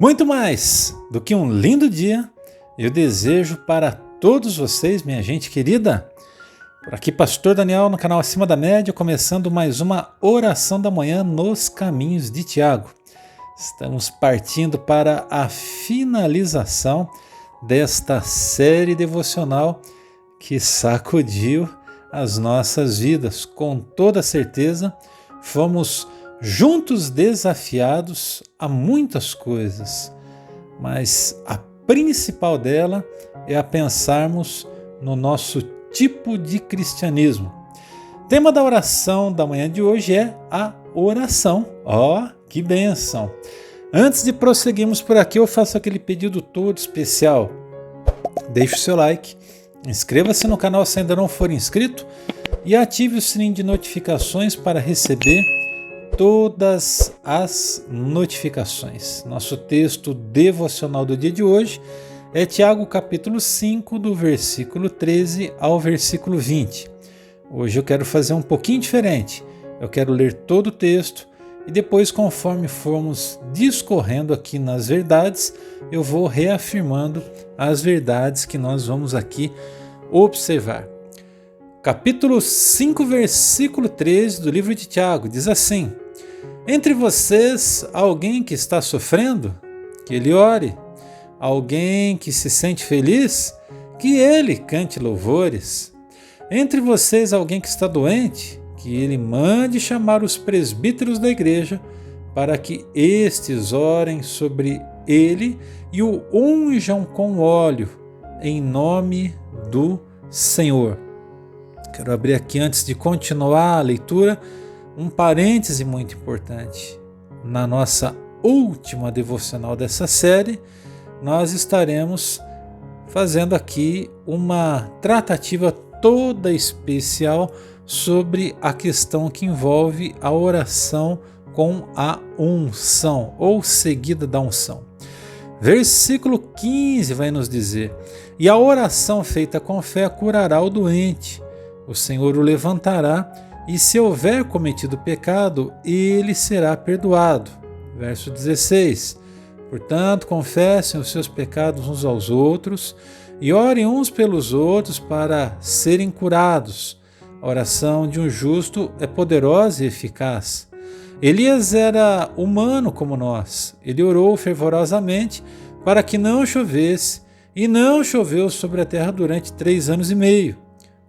Muito mais do que um lindo dia, eu desejo para todos vocês, minha gente querida. Por aqui, Pastor Daniel, no canal Acima da Média, começando mais uma oração da manhã nos caminhos de Tiago. Estamos partindo para a finalização desta série devocional que sacudiu as nossas vidas. Com toda certeza, fomos juntos desafiados a muitas coisas, mas a principal dela é a pensarmos no nosso tipo de cristianismo. O tema da oração da manhã de hoje é a oração. Que bênção! Antes de prosseguirmos por aqui, eu faço aquele pedido todo especial. Deixe o seu like, inscreva-se no canal se ainda não for inscrito e ative o sininho de notificações para receber todas as notificações. Nosso texto devocional do dia de hoje é Tiago capítulo 5, do versículo 13 ao versículo 20. Hoje eu quero fazer um pouquinho diferente. Eu quero ler todo o texto e depois, conforme formos discorrendo aqui nas verdades, eu vou reafirmando as verdades que nós vamos aqui observar. Capítulo 5, versículo 13 do livro de Tiago diz assim: Entre vocês, alguém que está sofrendo, que ele ore. Alguém que se sente feliz, que ele cante louvores. Entre vocês, alguém que está doente, que ele mande chamar os presbíteros da igreja, para que estes orem sobre ele e o unjam com óleo, em nome do Senhor. Quero abrir aqui, antes de continuar a leitura, um parêntese muito importante. Na nossa última devocional dessa série, nós estaremos fazendo aqui uma tratativa toda especial sobre a questão que envolve a oração com a unção, ou seguida da unção. Versículo 15 vai nos dizer: E a oração feita com fé curará o doente. O Senhor o levantará, e se houver cometido pecado, ele será perdoado. Verso 16: Portanto, confessem os seus pecados uns aos outros e orem uns pelos outros para serem curados. A oração de um justo é poderosa e eficaz. Elias era humano como nós. Ele orou fervorosamente para que não chovesse, e não choveu sobre a terra durante 3 anos e meio.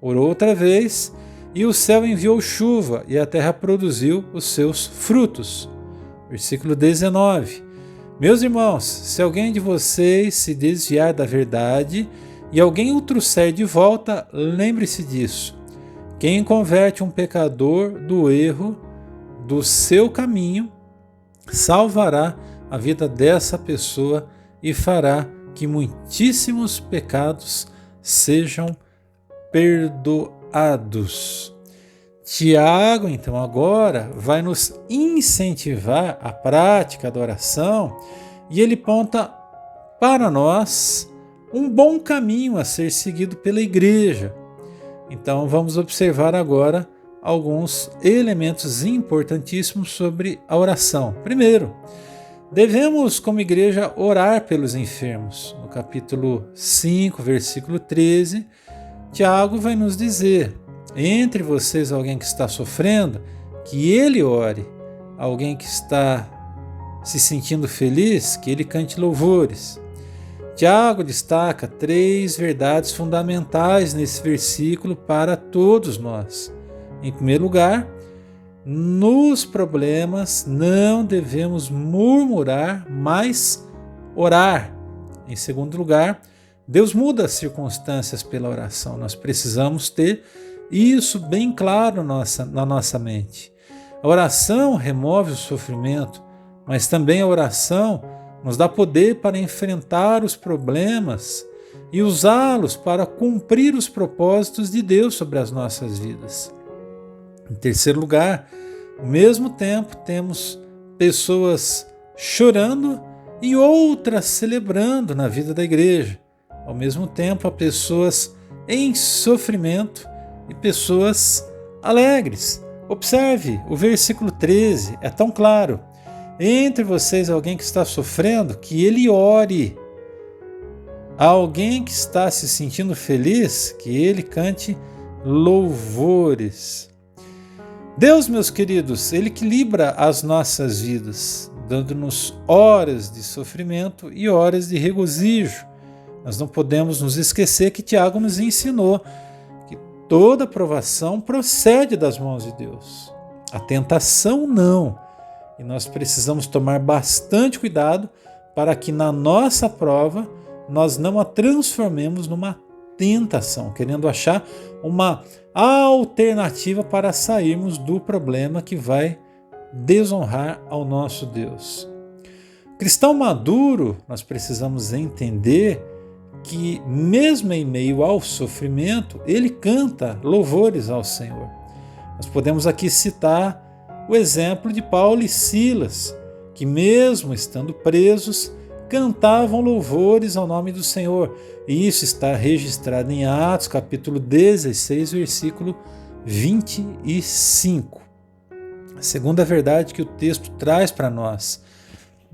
Orou outra vez, e o céu enviou chuva, e a terra produziu os seus frutos. Versículo 19. Meus irmãos, se alguém de vocês se desviar da verdade e alguém o trouxer de volta, lembre-se disso. Quem converte um pecador do erro do seu caminho, salvará a vida dessa pessoa e fará que muitíssimos pecados sejam perdoados. Tiago, então, agora vai nos incentivar a prática da oração e ele aponta para nós um bom caminho a ser seguido pela igreja. Então, vamos observar agora alguns elementos importantíssimos sobre a oração. Primeiro, devemos, como igreja, orar pelos enfermos. No capítulo 5, versículo 13, Tiago vai nos dizer: Entre vocês alguém que está sofrendo, que ele ore. Alguém que está se sentindo feliz, que ele cante louvores. Tiago destaca 3 verdades fundamentais nesse versículo para todos nós. Em primeiro lugar, nos problemas não devemos murmurar, mas orar. Em segundo lugar, Deus muda as circunstâncias pela oração. Nós precisamos ter isso bem claro na nossa mente. A oração remove o sofrimento, mas também a oração nos dá poder para enfrentar os problemas e usá-los para cumprir os propósitos de Deus sobre as nossas vidas. Em terceiro lugar, ao mesmo tempo temos pessoas chorando e outras celebrando na vida da igreja. Ao mesmo tempo, há pessoas em sofrimento e pessoas alegres. Observe, o versículo 13 é tão claro. entre vocês alguém que está sofrendo, que ele ore. Alguém que está se sentindo feliz, que ele cante louvores. Deus, meus queridos, ele equilibra as nossas vidas, dando-nos horas de sofrimento e horas de regozijo. Nós não podemos nos esquecer que Tiago nos ensinou que toda provação procede das mãos de Deus. A tentação não. E nós precisamos tomar bastante cuidado para que na nossa prova nós não a transformemos numa tentação, querendo achar uma alternativa para sairmos do problema que vai desonrar ao nosso Deus. Cristão maduro, nós precisamos entender que mesmo em meio ao sofrimento, ele canta louvores ao Senhor. Nós podemos aqui citar o exemplo de Paulo e Silas, que mesmo estando presos, cantavam louvores ao nome do Senhor. E isso está registrado em Atos, capítulo 16, versículo 25. A segunda verdade que o texto traz para nós: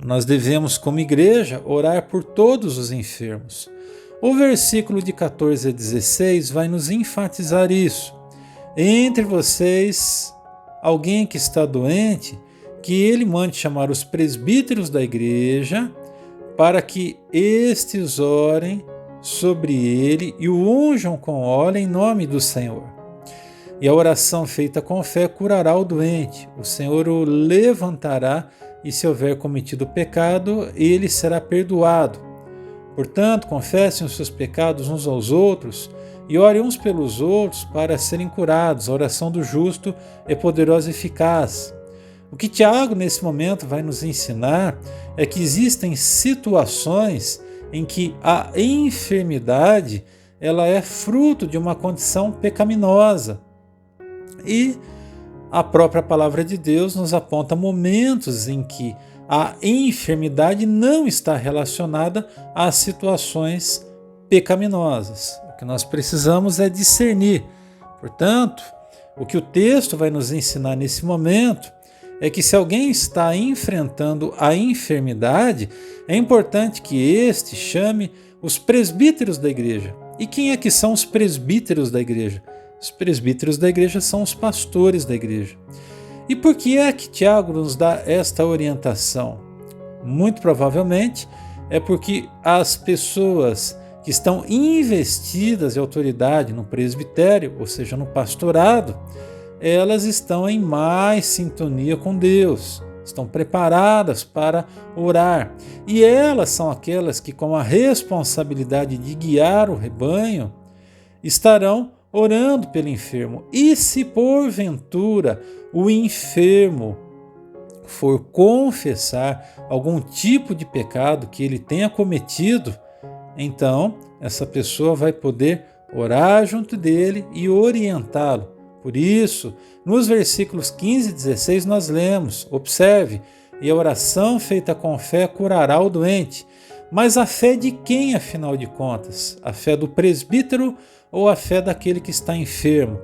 nós devemos, como igreja, orar por todos os enfermos. O versículo de 14 a 16 vai nos enfatizar isso. Entre vocês, alguém que está doente, que ele mande chamar os presbíteros da igreja, para que estes orem sobre ele e o unjam com óleo em nome do Senhor. E a oração feita com fé curará o doente. O Senhor o levantará e, se houver cometido pecado, ele será perdoado. Portanto, confessem os seus pecados uns aos outros e orem uns pelos outros para serem curados. A oração do justo é poderosa e eficaz. O que Tiago, nesse momento, vai nos ensinar é que existem situações em que a enfermidade ela é fruto de uma condição pecaminosa. E a própria palavra de Deus nos aponta momentos em que a enfermidade não está relacionada às situações pecaminosas. O que nós precisamos é discernir. Portanto, o que o texto vai nos ensinar nesse momento é que se alguém está enfrentando a enfermidade, é importante que este chame os presbíteros da igreja. E quem é que são os presbíteros da igreja? Os presbíteros da igreja são os pastores da igreja. E por que é que Tiago nos dá esta orientação? Muito provavelmente é porque as pessoas que estão investidas em autoridade no presbitério, ou seja, no pastorado, elas estão em mais sintonia com Deus, estão preparadas para orar. E elas são aquelas que, com a responsabilidade de guiar o rebanho, estarão orando pelo enfermo. E se porventura o enfermo for confessar algum tipo de pecado que ele tenha cometido, então essa pessoa vai poder orar junto dele e orientá-lo. Por isso, nos versículos 15 e 16 nós lemos, observe, e a oração feita com fé curará o doente. Mas a fé de quem, afinal de contas? A fé do presbítero ou a fé daquele que está enfermo?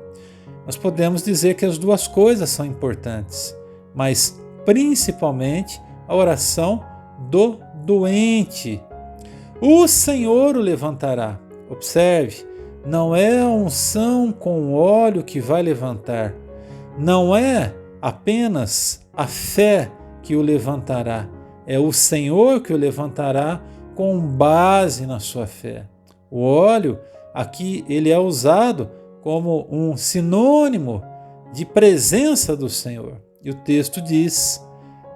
Nós podemos dizer que as duas coisas são importantes, mas principalmente a oração do doente. O Senhor o levantará. Observe, não é a unção com óleo que vai levantar. Não é apenas a fé que o levantará. É o Senhor que o levantará com base na sua fé. O óleo, aqui, ele é usado como um sinônimo de presença do Senhor. E o texto diz: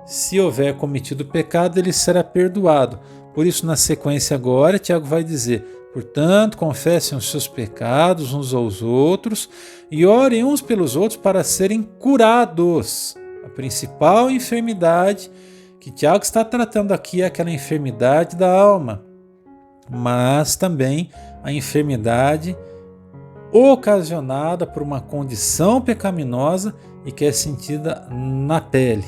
se houver cometido pecado, ele será perdoado. Por isso, na sequência agora, Tiago vai dizer: portanto, confessem os seus pecados uns aos outros e orem uns pelos outros para serem curados. A principal enfermidade que Tiago está tratando aqui é aquela enfermidade da alma, mas também a enfermidade ocasionada por uma condição pecaminosa e que é sentida na pele.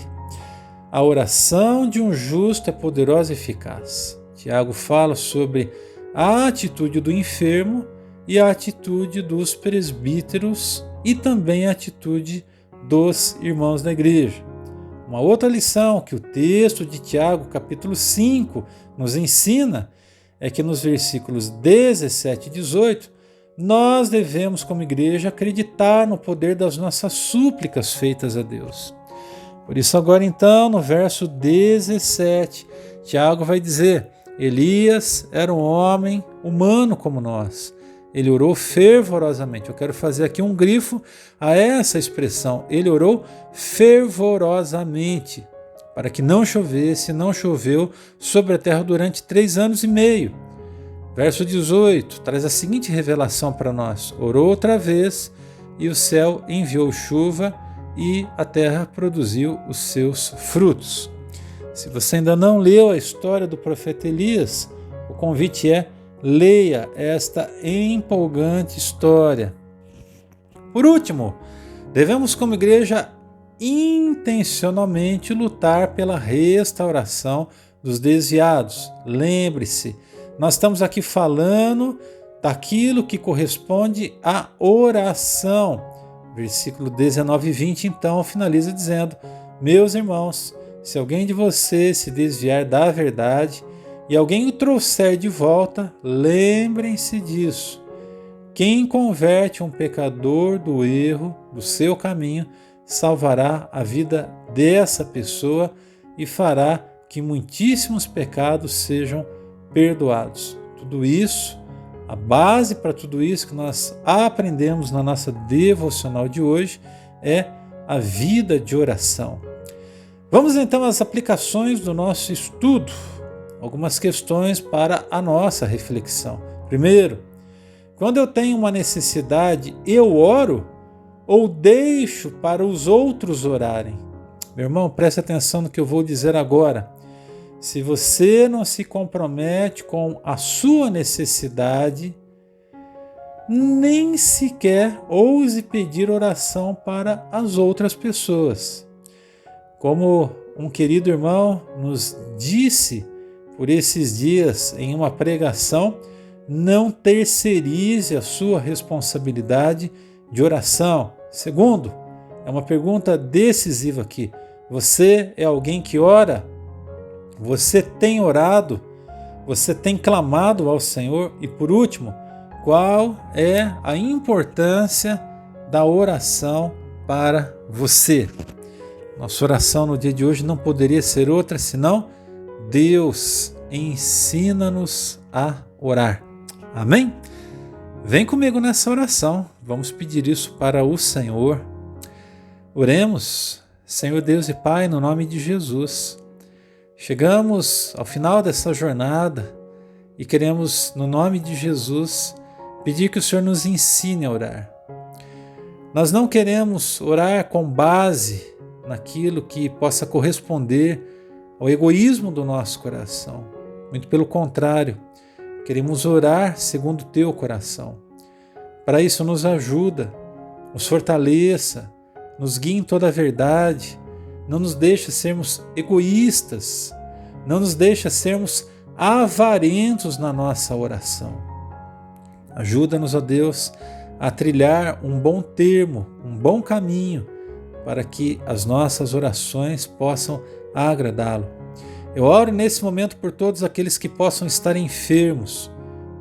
A oração de um justo é poderosa e eficaz. Tiago fala sobre a atitude do enfermo e a atitude dos presbíteros e também a atitude dos irmãos da igreja. Uma outra lição que o texto de Tiago, capítulo 5, nos ensina é que nos versículos 17 e 18, nós devemos, como igreja, acreditar no poder das nossas súplicas feitas a Deus. Por isso, agora então, no verso 17, Tiago vai dizer: Elias era um homem humano como nós. Ele orou fervorosamente. Eu quero fazer aqui um grifo a essa expressão. Ele orou fervorosamente para que não chovesse, não choveu sobre a terra durante 3 anos e meio. Verso 18 traz a seguinte revelação para nós: orou outra vez e o céu enviou chuva e a terra produziu os seus frutos. Se você ainda não leu a história do profeta Elias, o convite é: leia esta empolgante história. Por último, devemos como igreja intencionalmente lutar pela restauração dos desviados. Lembre-se, nós estamos aqui falando daquilo que corresponde à oração. Versículo 19 e 20 então finaliza dizendo: meus irmãos, se alguém de vocês se desviar da verdade e alguém o trouxer de volta, lembrem-se disso. Quem converte um pecador do erro, do seu caminho, salvará a vida dessa pessoa e fará que muitíssimos pecados sejam perdoados. Tudo isso, a base para tudo isso que nós aprendemos na nossa devocional de hoje é a vida de oração. Vamos então às aplicações do nosso estudo. Algumas questões para a nossa reflexão. Primeiro, quando eu tenho uma necessidade, eu oro ou deixo para os outros orarem? Meu irmão, preste atenção no que eu vou dizer agora. Se você não se compromete com a sua necessidade, nem sequer ouse pedir oração para as outras pessoas. Como um querido irmão nos disse por esses dias em uma pregação, não terceirize a sua responsabilidade de oração. Segundo, é uma pergunta decisiva aqui. Você é alguém que ora? Você tem orado? Você tem clamado ao Senhor? E por último, qual é a importância da oração para você? Nossa oração no dia de hoje não poderia ser outra senão: Deus, ensina-nos a orar. Amém? Vem comigo nessa oração. Vamos pedir isso para o Senhor. Oremos. Senhor Deus e Pai, no nome de Jesus. Chegamos ao final dessa jornada e queremos, no nome de Jesus, pedir que o Senhor nos ensine a orar. Nós não queremos orar com base naquilo que possa corresponder ao egoísmo do nosso coração. Muito pelo contrário, queremos orar segundo o teu coração. Para isso, nos ajuda, nos fortaleça, nos guie em toda a verdade, não nos deixe sermos egoístas, não nos deixe sermos avarentos na nossa oração. Ajuda-nos, ó Deus, a trilhar um bom termo, um bom caminho, para que as nossas orações possam agradá-lo. Eu oro nesse momento por todos aqueles que possam estar enfermos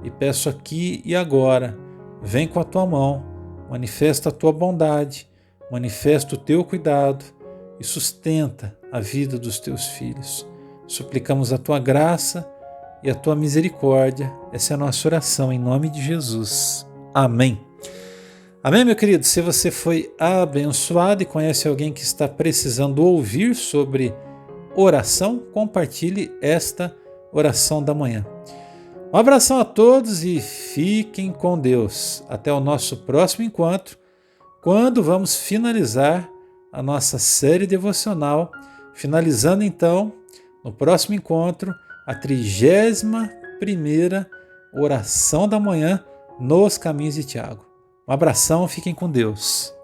e peço aqui e agora, vem com a tua mão, manifesta a tua bondade, manifesta o teu cuidado e sustenta a vida dos teus filhos. Suplicamos a tua graça e a tua misericórdia. Essa é a nossa oração em nome de Jesus. Amém. Amém, meu querido? Se você foi abençoado e conhece alguém que está precisando ouvir sobre oração, compartilhe esta oração da manhã. Um abração a todos e fiquem com Deus. Até o nosso próximo encontro, quando vamos finalizar a nossa série devocional, finalizando então, no próximo encontro, a 31ª oração da manhã nos caminhos de Tiago. Um abração, fiquem com Deus.